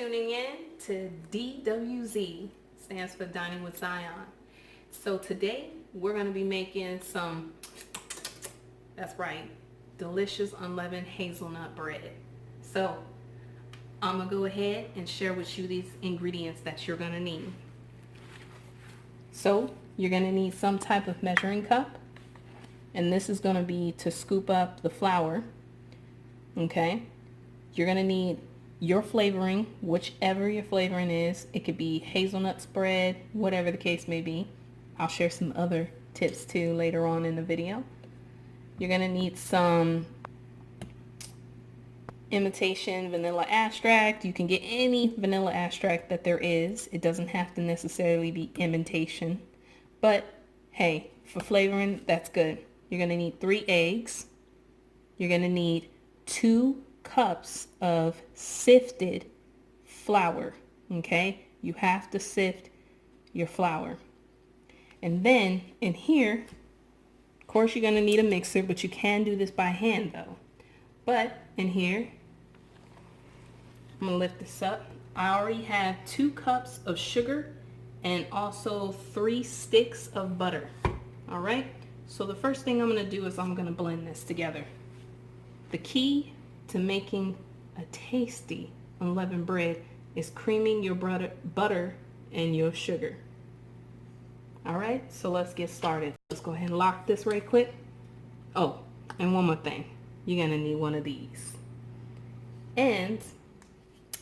tuning in to DWZ, stands for Dining with Zion. So today we're going to be making some, that's right, delicious unleavened hazelnut bread. So I'm going to go ahead and share with you these ingredients that you're going to need. So you're going to need some type of measuring cup, and this is going to be to scoop up the flour. Okay, you're going to need your flavoring, whichever your flavoring is. It could be hazelnut spread, whatever the case may be. I'll share some other tips too later on in the video. You're going to need some imitation vanilla extract. You can get any vanilla extract that there is. It doesn't have to necessarily be imitation, but hey, for flavoring, that's good. You're going to need 3 eggs. You're going to need 2 cups of sifted flour. Okay, you have to sift your flour. And then in here, of course, you're going to need a mixer, but you can do this by hand though. But in here, I'm going to lift this up. I already have 2 cups of sugar and also 3 sticks of butter. All right, so the first thing I'm going to do is I'm going to blend this together. The key to making a tasty unleavened bread is creaming your butter and your sugar. All right, so let's get started. Let's go ahead and lock this right quick. Oh, and one more thing. You're going to need one of these. And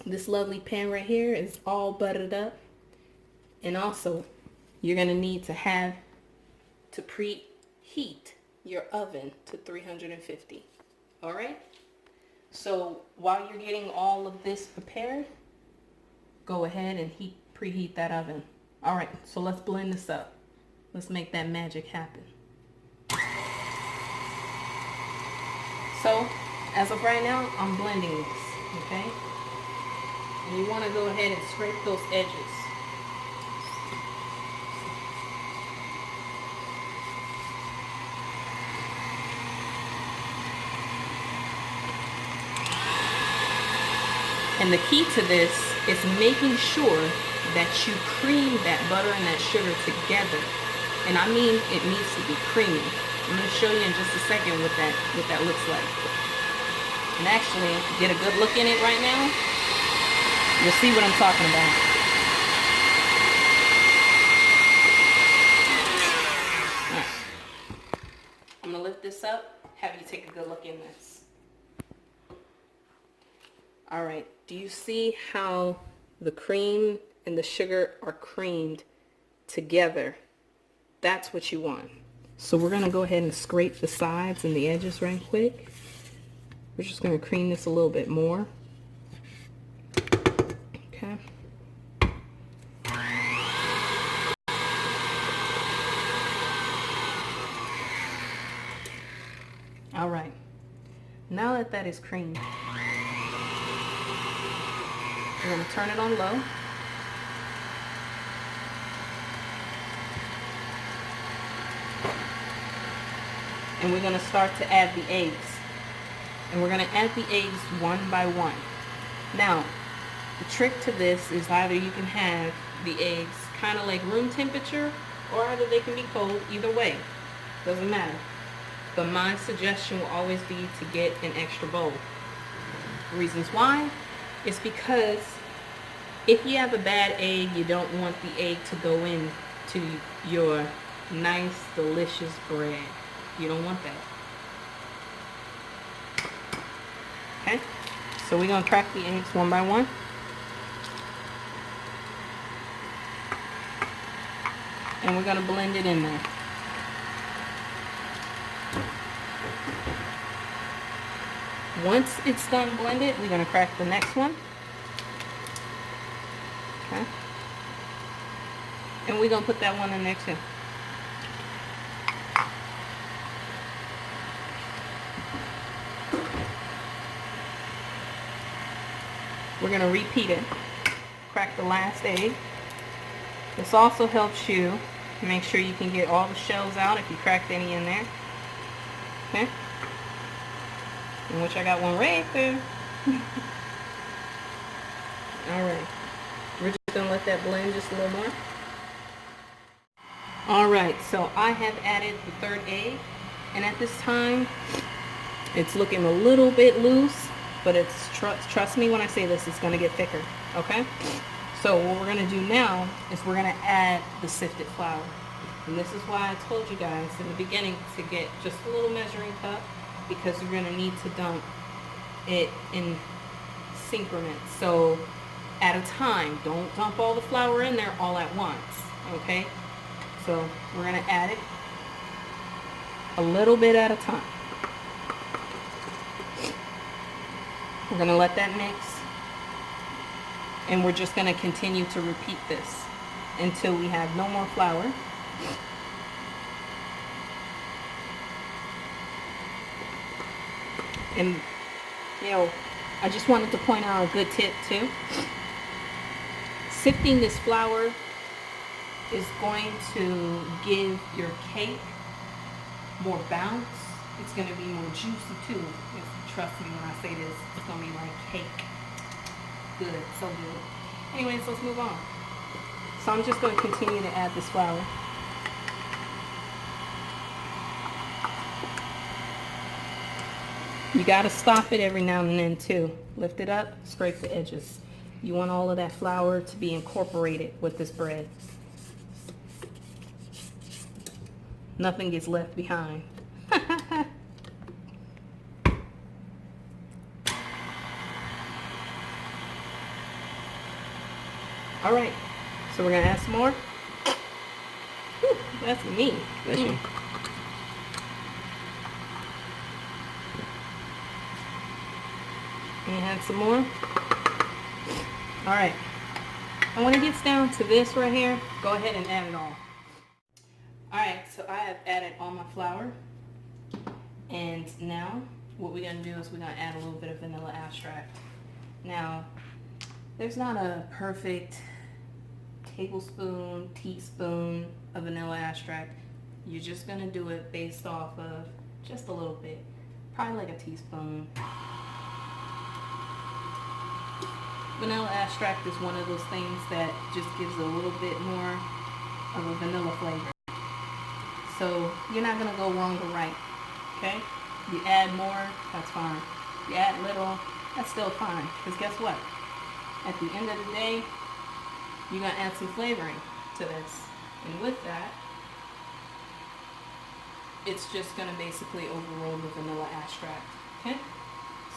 this lovely pan right here is all buttered up. And also, you're going to need to preheat your oven to 350. All right? So while you're getting all of this prepared, go ahead and preheat that oven. All right, so let's blend this up. Let's make that magic happen. So as of right now, I'm blending this, okay? And you want to go ahead and scrape those edges. And the key to this is making sure that you cream that butter and that sugar together. And I mean, it needs to be creamy. I'm going to show you in just a second what that looks like. And actually, get a good look in it right now. You'll see what I'm talking about. All right. I'm going to lift this up, have you take a good look in this. All right, do you see how the cream and the sugar are creamed together? That's what you want. So we're going to go ahead and scrape the sides and the edges right quick. We're just going to cream this a little bit more. Okay. All right. Now that that is creamed, we're going to turn it on low. And we're going to start to add the eggs. And we're going to add the eggs one by one. Now, the trick to this is either you can have the eggs kind of like room temperature, or either they can be cold. Either way, doesn't matter. But my suggestion will always be to get an extra bowl. Reasons why? It's because if you have a bad egg, you don't want the egg to go into your nice, delicious bread. You don't want that. Okay? So we're going to crack the eggs one by one. And we're going to blend it in there. Once it's done blended, we're going to crack the next one. Okay. And we're going to put that one in there too. We're going to repeat it. Crack the last egg. This also helps you make sure you can get all the shells out if you cracked any in there. Okay? In which I got one right there. All right. We're just gonna let that blend just a little more. All right, so I have added the third egg, and at this time, it's looking a little bit loose, but it's trust me when I say this, it's gonna get thicker. Okay. So what we're gonna do now is we're gonna add the sifted flour, and this is why I told you guys in the beginning to get just a little measuring cup, because you're gonna need to dump it in increments. So at a time, don't dump all the flour in there all at once. Okay. So we're going to add it a little bit at a time. We're going to let that mix. And we're just going to continue to repeat this until we have no more flour. And, you know, I just wanted to point out a good tip too. Sifting this flour is going to give your cake more bounce. It's going to be more juicy too. Trust me when I say this, it's going to be like cake. Good, so good. Anyways, let's move on. So I'm just going to continue to add this flour. You got to stop it every now and then too. Lift it up, scrape the edges. You want all of that flour to be incorporated with this bread. Nothing gets left behind. All right, so we're gonna add some more. Whew, that's me. Bless you. And add some more. All right, and when it gets down to this right here, go ahead and add it all. Alright, so I have added all my flour, and now what we're going to do is we're going to add a little bit of vanilla extract. Now, there's not a perfect tablespoon, teaspoon of vanilla extract. You're just going to do it based off of just a little bit, probably like a teaspoon. Vanilla extract is one of those things that just gives a little bit more of a vanilla flavor. So you're not going to go wrong or right, okay? You add more, that's fine. You add little, that's still fine. Because guess what? At the end of the day, you're going to add some flavoring to this. And with that, it's just going to basically overrule the vanilla extract, okay?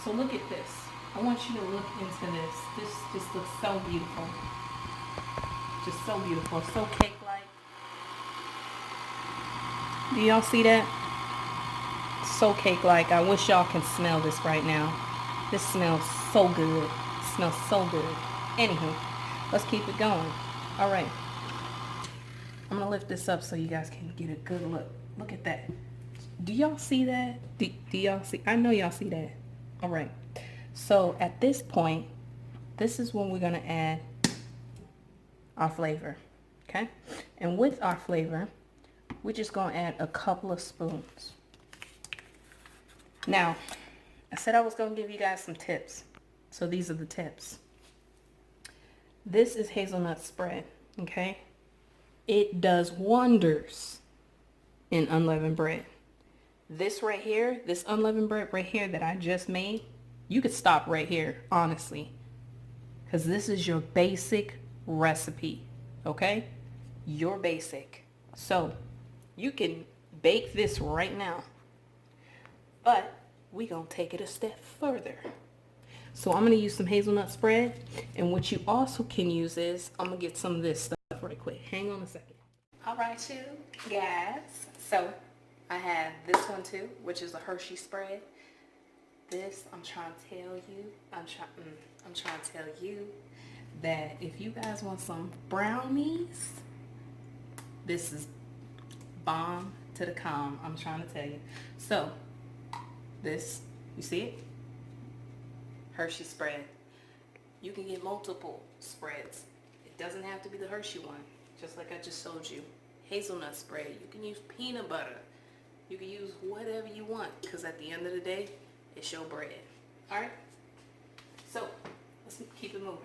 So look at this. I want you to look into this. This just looks so beautiful. Just so beautiful, so cake-like. Do y'all see that? So cake-like. I wish y'all can smell this right now. This smells so good. It smells so good. Anywho, let's keep it going. All right. I'm going to lift this up so you guys can get a good look. Look at that. Do y'all see that? Do y'all see? I know y'all see that. All right. So at this point, this is when we're going to add our flavor. Okay? And with our flavor, we're just going to add a couple of spoons. Now, I said I was going to give you guys some tips. So these are the tips. This is hazelnut spread, okay? It does wonders in unleavened bread. This right here, this unleavened bread right here that I just made, you could stop right here, honestly. Because this is your basic recipe, okay? Your basic. So, you can bake this right now, but we're going to take it a step further. So I'm going to use some hazelnut spread, and what you also can use is, I'm going to get some of this stuff right quick. Hang on a second. All right, you guys. So I have this one too, which is a Hershey spread. This, I'm trying to tell you, I'm trying to tell you that if you guys want some brownies, this is bomb to the calm. I'm trying to tell you. So this, you see it? Hershey spread. You can get multiple spreads. It doesn't have to be the Hershey one, just like I just showed you. Hazelnut spread. You can use peanut butter. You can use whatever you want, because at the end of the day, it's your bread. Alright? So, let's keep it moving.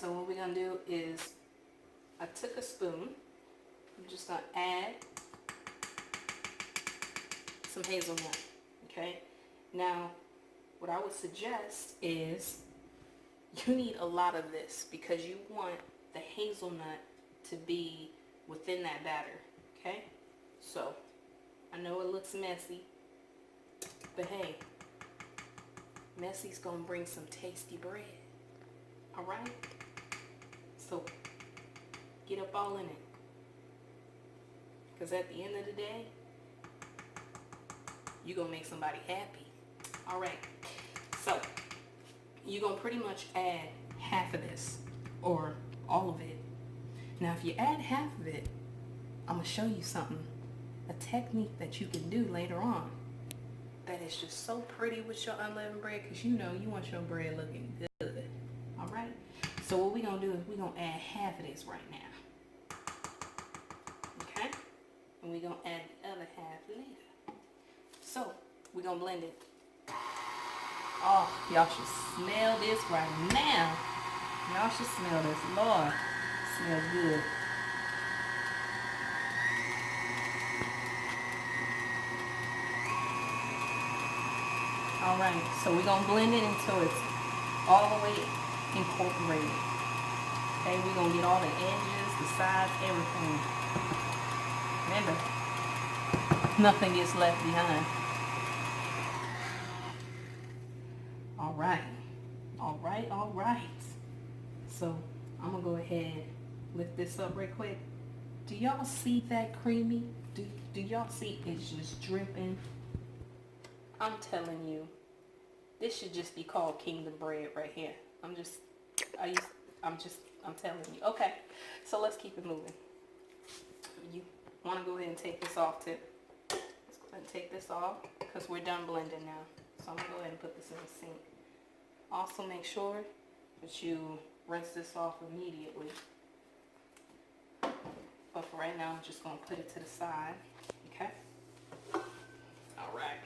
So what we're gonna do is, I took a spoon. I'm just gonna add some hazelnut, okay? Now, what I would suggest is you need a lot of this because you want the hazelnut to be within that batter, okay? So, I know it looks messy, but hey, messy's gonna bring some tasty bread, all right? So, get up all in it. Because at the end of the day, you're going to make somebody happy. All right. So, you're going to pretty much add half of this or all of it. Now, if you add half of it, I'm going to show you something, a technique that you can do later on that is just so pretty with your unleavened bread because you know you want your bread looking good. All right. So, what we're going to do is we're going to add half of this right now. Okay. And we're going to add the other half later. So, we're going to blend it. Oh, y'all should smell this right now. Y'all should smell this. Lord, it smells good. All right, so we're going to blend it until it's all the way incorporated. Okay, we're going to get all the edges, the sides, everything. Remember, nothing gets left behind. All right. So I'm gonna go ahead, lift this up real quick. Do y'all see that creamy? Do y'all see it's just dripping? I'm telling you, this should just be called kingdom bread right here. I'm telling you. Okay, so let's keep it moving. You want to go ahead and take this off too. Let's go ahead and take this off because we're done blending now. So I'm going to go ahead and put this in the sink. Also make sure that you rinse this off immediately. But for right now, I'm just going to put it to the side. Okay? Alright.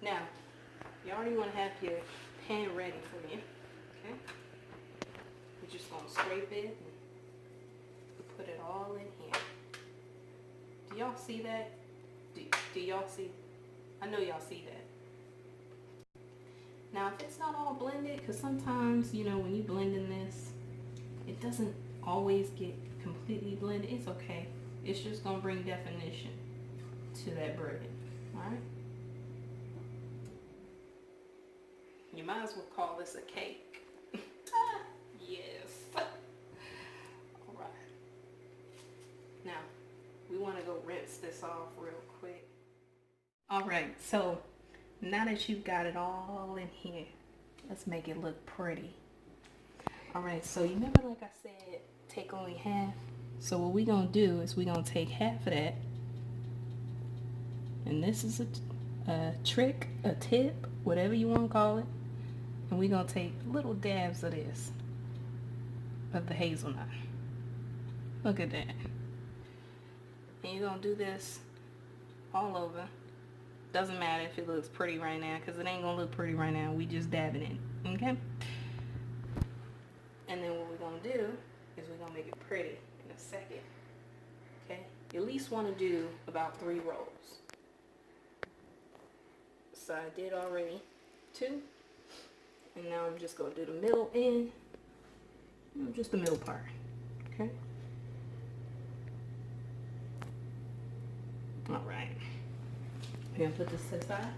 Now, you already want to have your pan ready for you. Okay? You're just going to scrape it and put it all in here. Do y'all see that? Do y'all see? I know y'all see that. Now, if it's not all blended, because sometimes, you know, when you blending this, it doesn't always get completely blended. It's okay. It's just going to bring definition to that bread. All right? You might as well call this a cake. Yes. All right. Now, we want to go rinse this off real quick. All right, so now that you've got it all in here, let's make it look pretty. All right, so you remember like I said, take only half. So what we're going to do is we're going to take half of that. And this is a trick, a tip, whatever you want to call it. And we're going to take little dabs of this, of the hazelnut. Look at that. And you're going to do this all over. Doesn't matter if it looks pretty right now, because it ain't going to look pretty right now. We just dabbing it, okay? And then what we're going to do is we're going to make it pretty in a second, okay? You at least want to do about 3 rolls. So I did already 2. And now I'm just going to do the middle end, just the middle part, okay? All right. You're going to put this to the side.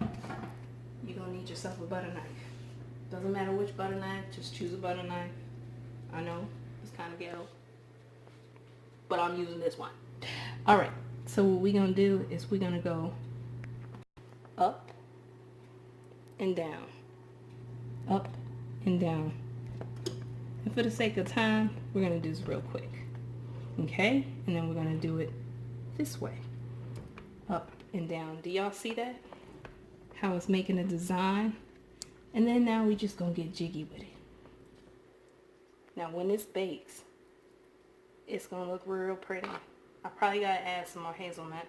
You're going to need yourself a butter knife. Doesn't matter which butter knife, just choose a butter knife. I know, it's kind of ghetto, but I'm using this one. All right, so what we're going to do is we're going to go up and down. Up and down. And for the sake of time, we're going to do this real quick. Okay? And then we're going to do it this way. Up and down. Do y'all see that? How it's making a design? And then now we just going to get jiggy with it. Now when this bakes, it's going to look real pretty. I probably got to add some more hazelnut.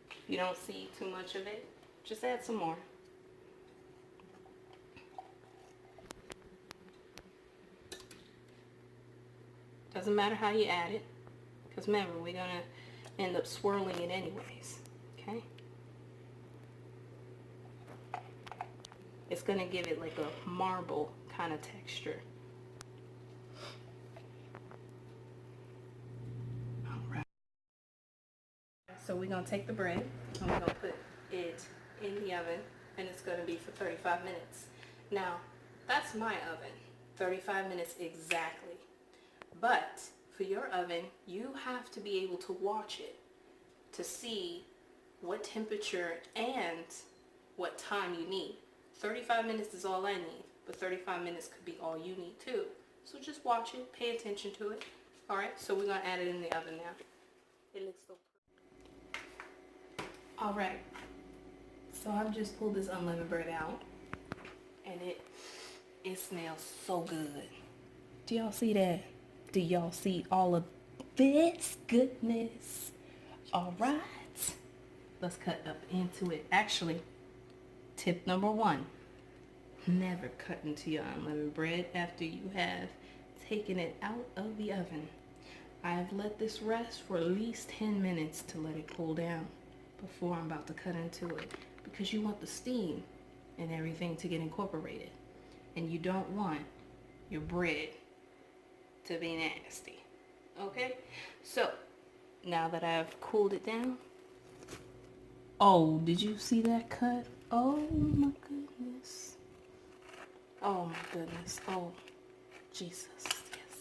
If you don't see too much of it, just add some more. Doesn't matter how you add it, because remember, we're gonna end up swirling it anyways. Okay. It's gonna give it like a marble kind of texture. All right. So we're gonna take the bread and we're gonna put it in the oven, and it's gonna be for 35 minutes. Now, that's my oven, 35 minutes exactly. But for your oven, you have to be able to watch it to see what temperature and what time you need. 35 minutes is all I need, but 35 minutes could be all you need too. So just watch it, pay attention to it. All right, so we're gonna add it in the oven now. It looks so pretty. All right, so I've just pulled this unleavened bread out, and it smells so good. Do y'all see that? Do y'all see all of this goodness? All right, let's cut up into it. Actually, tip number 1, never cut into your unleavened bread after you have taken it out of the oven. I have let this rest for at least 10 minutes to let it cool down before I'm about to cut into it, because you want the steam and everything to get incorporated, and you don't want your bread to be nasty. Okay, so now that I've cooled it down, oh, did you see that cut? Oh my goodness. Oh my goodness. Oh, Jesus. Yes.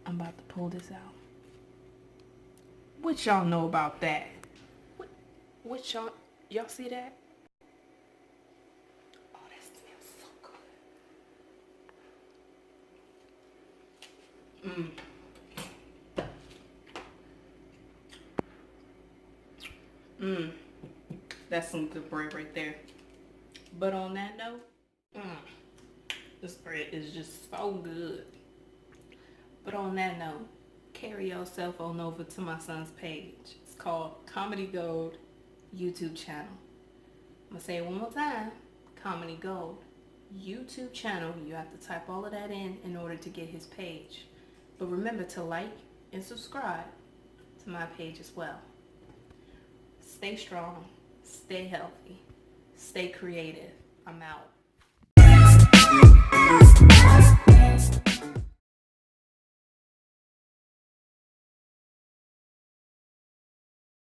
I'm about to pull this out. What y'all know about that? What y'all see that? Oh, that smells so good. That's some good bread right there. But on that note, this bread is just so good. But on that note, carry yourself on over to my son's page. It's called Comedy Gold YouTube channel. I'm gonna say it one more time. Comedy Gold YouTube channel. You have to type all of that in order to get his page. But remember to like and subscribe to my page as well. Stay strong, stay healthy, stay creative. I'm out.